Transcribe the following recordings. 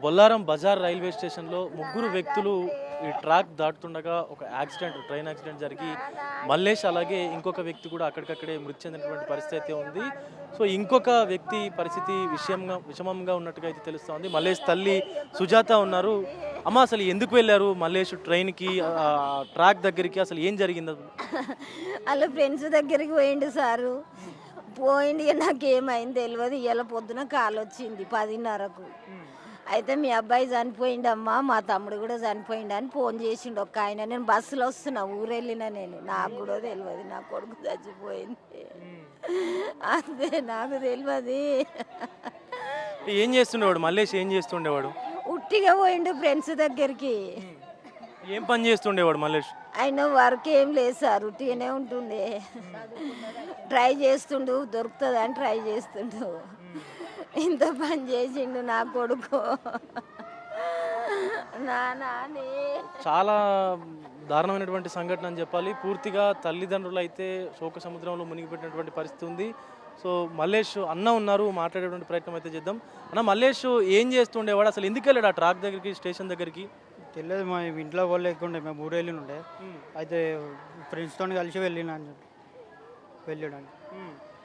Bollaram Bazar railway స్టేషన్లో ముగ్గురు వ్యక్తులు ఈ ట్రాక్ దాటుతుండగా ఒక ట్రైన్ యాక్సిడెంట్ జరిగి మల్లేష్ అలాగే ఇంకొక వ్యక్తి కూడా అక్కడికక్కడే మృతి చెందినటువంటి పరిస్థితి అయితే ఉంది. సో ఇంకొక వ్యక్తి పరిస్థితి విషమంగా ఉన్నట్టుగా అయితే తెలుస్తోంది. మల్లేష్ తల్లి సుజాత ఉన్నారు. అమ్మ, అసలు ఎందుకు వెళ్ళారు మల్లేష్ ట్రైన్కి, ట్రాక్ దగ్గరికి? అసలు ఏం జరిగింది? వాళ్ళ ఫ్రెండ్స్ దగ్గరికి పోయిండు సారు. పోయింది, నాకేమైంది తెలియదు. ఇవాళ పొద్దున కాల్ వచ్చింది 10:30కు. అయితే మీ అబ్బాయి చనిపోయిండమ్మా, మా తమ్ముడు కూడా చనిపోయిండు అని ఫోన్ చేసిండు ఒక ఆయన. నేను బస్సులో వస్తున్నా, ఊరెళ్ళినా. నాకు కూడా తెలియదు నా కొడుకు చచ్చిపోయింది. అదే నాకు తెలియదు. ఏం చేస్తుండేవాడు మల్లేష్? ఏం చేస్తుండేవాడు? ఉట్టిగా పోయిండు ఫ్రెండ్స్ దగ్గరికి. ఏం పని చేస్తుండేవాడు మల్లేష్? ఆయన వర్క్ ఏం లేదు సార్, ఉట్టిగానే ఉంటుండే. ట్రై చేస్తుండు, దొరుకుతుందని ట్రై చేస్తుండు. ఇంత పని చేసిండు నా కొడుకు. నాని చాలా దారుణమైనటువంటి సంఘటన అని చెప్పాలి. పూర్తిగా తల్లిదండ్రులు అయితే శోక సముద్రంలో మునిగిపెట్టినటువంటి పరిస్థితి ఉంది. సో మల్లేష్ అన్న ఉన్నారు, మాట్లాడేటువంటి ప్రయత్నం అయితే చేద్దాం. అన్న, మల్లేష్ ఏం చేస్తుండేవాడు? అసలు ఎందుకు వెళ్ళాడు ఆ ట్రాక్ దగ్గరికి, స్టేషన్ దగ్గరికి? తెలియదు, మా ఇంట్లో వాళ్ళు లేకుండే, మేము ఊరేళ్ళి ఉండే. అయితే ఫ్రెండ్స్తో కలిసి వెళ్ళినా అని చెప్పి వెళ్ళడానికి.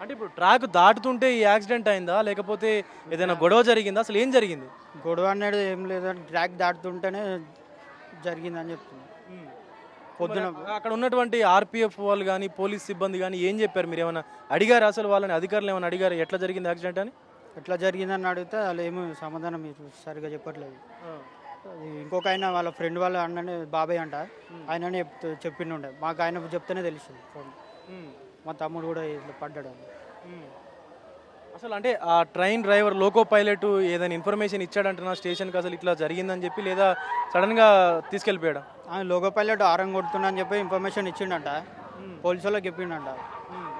అంటే ఇప్పుడు ట్రాక్ దాటుతుంటే ఈ యాక్సిడెంట్ అయిందా, లేకపోతే ఏదైనా గొడవ జరిగిందా? అసలు ఏం జరిగింది? గొడవ అనేది ఏం లేదు, ట్రాక్ దాటుతుంటేనే జరిగిందని చెప్తుంది. పొద్దున అక్కడ ఉన్నటువంటి ఆర్పిఎఫ్ వాళ్ళు కానీ పోలీస్ సిబ్బంది కానీ ఏం చెప్పారు? మీరు ఏమైనా అడిగారు? అసలు వాళ్ళని అధికారులు ఏమైనా అడిగారు ఎట్లా జరిగింది యాక్సిడెంట్ అని? ఎట్లా జరిగిందని అడిగితే వాళ్ళు ఏమో సమాధానం సరిగా చెప్పట్లేదు. ఇంకొక ఆయన వాళ్ళ ఫ్రెండ్ వాళ్ళ అన్ననే బాబాయ్ అంట, ఆయననే చెప్పిండే. మాకు ఆయన చెప్తేనే తెలిసింది. మా తమ్ముడు కూడా ఇట్లా పడ్డాడు. అసలు అంటే ఆ ట్రైన్ డ్రైవర్ లోకో పైలట్ ఏదైనా ఇన్ఫర్మేషన్ ఇచ్చాడంటున్నా స్టేషన్కి అసలు ఇట్లా జరిగిందని చెప్పి, లేదా సడన్గా తీసుకెళ్ళిపోయాడు? ఆయన లోకో పైలట్ ఆరం కొడుతున్నా అని చెప్పి ఇన్ఫర్మేషన్ ఇచ్చిండంట, పోలీసు వాళ్ళకి చెప్పిండంట.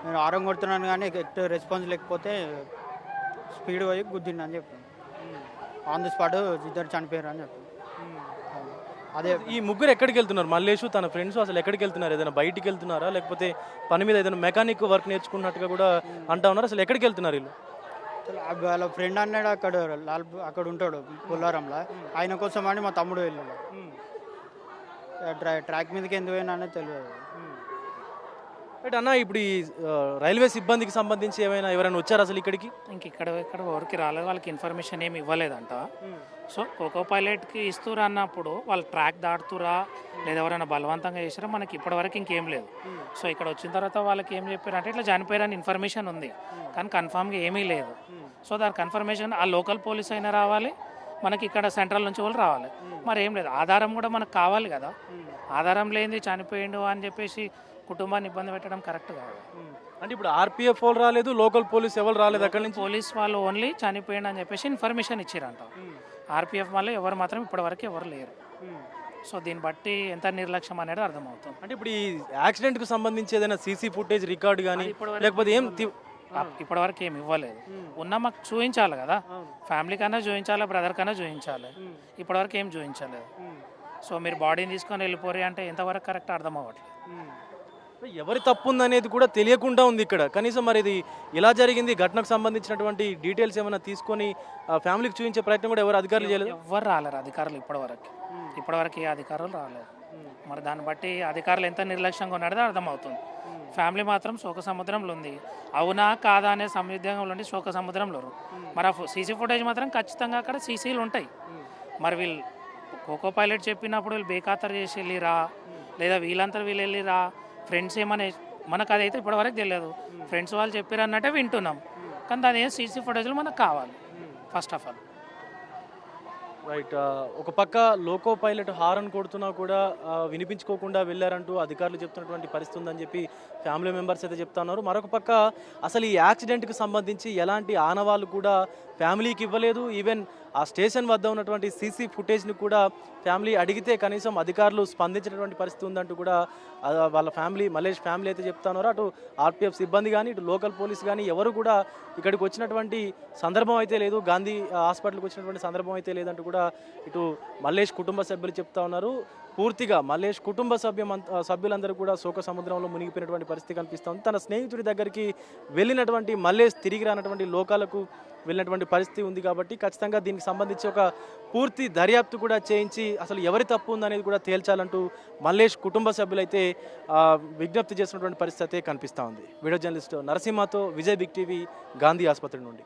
నేను ఆరం కొడుతున్నాను కానీ ఎక్ట్ రెస్పాన్స్ లేకపోతే స్పీడ్ పోయి గుద్దిండు అని చెప్పి, ఆన్ ది స్పాట్ ఇద్దరు చనిపోయారు అని చెప్పి. అదే ఈ ముగ్గురు ఎక్కడికి వెళ్తున్నారు? మల్లేష్ తన ఫ్రెండ్స్ అసలు ఎక్కడికి వెళ్తున్నారు? ఏదైనా బయటికి వెళ్తున్నారా, లేకపోతే పని మీద ఏదైనా మెకానిక్ వర్క్ నేర్చుకున్నట్టుగా కూడా అంటా ఉన్నారు. అసలు ఎక్కడికి వెళ్తున్నారు వీళ్ళు? వాళ్ళ ఫ్రెండ్ అన్నాడు అక్కడ ఉంటాడు బొల్లారంలో, ఆయన కోసం అని మా తమ్ముడు వెళ్ళాడు. ట్రాక్ మీదకి ఎందుకు పోయినా అనేది తెలియదు. అన్న, ఇప్పుడు ఈ రైల్వే సిబ్బందికి సంబంధించి ఎవరైనా వచ్చారు అసలు ఇక్కడికి? ఇక్కడ వరకు రాలేదు, వాళ్ళకి ఇన్ఫర్మేషన్ ఏమి ఇవ్వలేదంట. సో కోకో పైలట్కి ఇస్తురా అన్నప్పుడు వాళ్ళు ట్రాక్ దాటుతురా లేదా ఎవరైనా బలవంతంగా చేసారా మనకి ఇప్పటివరకు ఇంకేం లేదు. సో ఇక్కడ వచ్చిన తర్వాత వాళ్ళకి ఏం చెప్పారంటే ఇట్లా చనిపోయారని ఇన్ఫర్మేషన్ ఉంది, కానీ కన్ఫామ్గా ఏమీ లేదు. సో దాని కన్ఫర్మేషన్ ఆ లోకల్ పోలీస్ అయినా రావాలి, మనకి ఇక్కడ సెంట్రల్ నుంచి వాళ్ళు రావాలి. మరి ఏం లేదు, ఆధారం కూడా మనకు కావాలి కదా. ఆధారం లేనిది చనిపోయిండు అని చెప్పేసి కుటుంబాన్ని ఇబ్బంది పెట్టడం కరెక్ట్ కాదు. అంటే ఇప్పుడు ఆర్పిఎఫ్ వాళ్ళు రాలేదు, లోకల్ పోలీస్ ఎవరు రాలేదు అక్కడి నుంచి? పోలీస్ వాళ్ళు ఓన్లీ చనిపోయిండు అని చెప్పేసి ఇన్ఫర్మేషన్ ఇచ్చారంట. ఆర్పిఎఫ్ వాళ్ళు ఎవరు మాత్రం ఇప్పటివరకు ఎవరు లేరు. సో దీన్ని బట్టి ఎంత నిర్లక్ష్యం అనేది అర్థమవుతుంది. అంటే ఇప్పుడు ఈ యాక్సిడెంట్కి సంబంధించి ఏదైనా సీసీ ఫుటేజ్ రికార్డు కానీ లేకపోతే ఏం ఇప్పటివరకు ఏమి ఇవ్వలేదు. ఉన్నా మాకు చూపించాలి కదా, ఫ్యామిలీ కన్నా చూపించాలి, బ్రదర్ కన్నా చూపించాలి. ఇప్పటివరకు ఏం చూపించలేదు. సో మీరు బాడీని తీసుకొని వెళ్ళిపోరే అంటే ఎంతవరకు కరెక్ట్ అర్థం అవ్వట్లేదు. ఎవరి తప్పు ఉందనేది కూడా తెలియకుండా ఉంది ఇక్కడ. కనీసం మరి ఇది ఎలా జరిగింది, ఘటనకు సంబంధించినటువంటి డీటెయిల్స్ ఏమైనా తీసుకొని ఫ్యామిలీకి చూపించే ప్రయత్నం కూడా ఎవరు అధికారులు చేయలేదు? ఎవరు రాలేరు అధికారులు ఇప్పటివరకు ఏ అధికారులు రాలేదు. మరి దాన్ని బట్టి అధికారులు ఎంత నిర్లక్ష్యంగా ఉన్నాడో అర్థమవుతుంది. ఫ్యామిలీ మాత్రం శోక సముద్రంలో ఉంది. అవునా కాదా అనే సందిగ్ధంలో ఉండి శోక సముద్రంలో. మరి ఆ సీసీ ఫుటేజ్ మాత్రం ఖచ్చితంగా అక్కడ సీసీలు ఉంటాయి. మరి వీళ్ళు కోకో పైలట్ చెప్పినప్పుడు వీళ్ళు బేఖాతరు చేసి వెళ్ళిరా, లేదా వీళ్ళంతా వీళ్ళు వెళ్ళిరా, ఫ్రెండ్స్ ఏమనే మనకు అదైతే ఇప్పటివరకు తెలియదు. ఫ్రెండ్స్ వాళ్ళు చెప్పారు అన్నట్టే వింటున్నాం, కానీ దాని ఏం సీసీ ఫుటేజ్లు మనకు కావాలి ఫస్ట్ ఆఫ్ ఆల్. రైట్. ఒక పక్క లోకో పైలట్ హారన్ కొడుతున్నా కూడా వినిపించుకోకుండా వెళ్ళారంటూ అధికారులు చెప్తున్నటువంటి పరిస్థితి ఉందని చెప్పి ఫ్యామిలీ మెంబర్స్ అయితే చెప్తా ఉన్నారు. మరొక పక్క అసలు ఈ యాక్సిడెంట్కి సంబంధించి ఎలాంటి ఆనవాళ్ళు కూడా ఫ్యామిలీకి ఇవ్వలేదు. ఈవెన్ ఆ స్టేషన్ వద్ద ఉన్నటువంటి సీసీ ఫుటేజ్ని కూడా ఫ్యామిలీ అడిగితే కనీసం అధికారులు స్పందించినటువంటి పరిస్థితి ఉందంటూ కూడా వాళ్ళ ఫ్యామిలీ, మల్లేష్ ఫ్యామిలీ అయితే చెప్తా ఉన్నారు. అటు ఆర్పిఎఫ్ సిబ్బంది కానీ ఇటు లోకల్ పోలీస్ కానీ ఎవరు కూడా ఇక్కడికి వచ్చినటువంటి సందర్భం అయితే లేదు, గాంధీ హాస్పిటల్కి వచ్చినటువంటి సందర్భం అయితే లేదంటూ కూడా ఇటు మల్లేష్ కుటుంబ సభ్యులు చెప్తా ఉన్నారు. పూర్తిగా మల్లేష్ కుటుంబ సభ్యులందరూ కూడా శోక సముద్రంలో మునిగిపోయినటువంటి పరిస్థితి కనిపిస్తుంది. తన స్నేహితుడి దగ్గరికి వెళ్ళినటువంటి మల్లేష్ తిరిగి రానటువంటి లోకాలకు వెళ్ళినటువంటి పరిస్థితి ఉంది. కాబట్టి ఖచ్చితంగా దీనికి సంబంధించి ఒక పూర్తి దర్యాప్తు కూడా చేయించి అసలు ఎవరి తప్పు ఉందనేది కూడా తేల్చాలంటూ మల్లేష్ కుటుంబ సభ్యులైతే విజ్ఞప్తి చేసినటువంటి పరిస్థితి అయితే కనిపిస్తూ ఉంది. వీడియో జర్నలిస్ట్ నరసింహతో విజయ్ బిగ్ టీవీ, గాంధీ ఆసుపత్రి నుండి.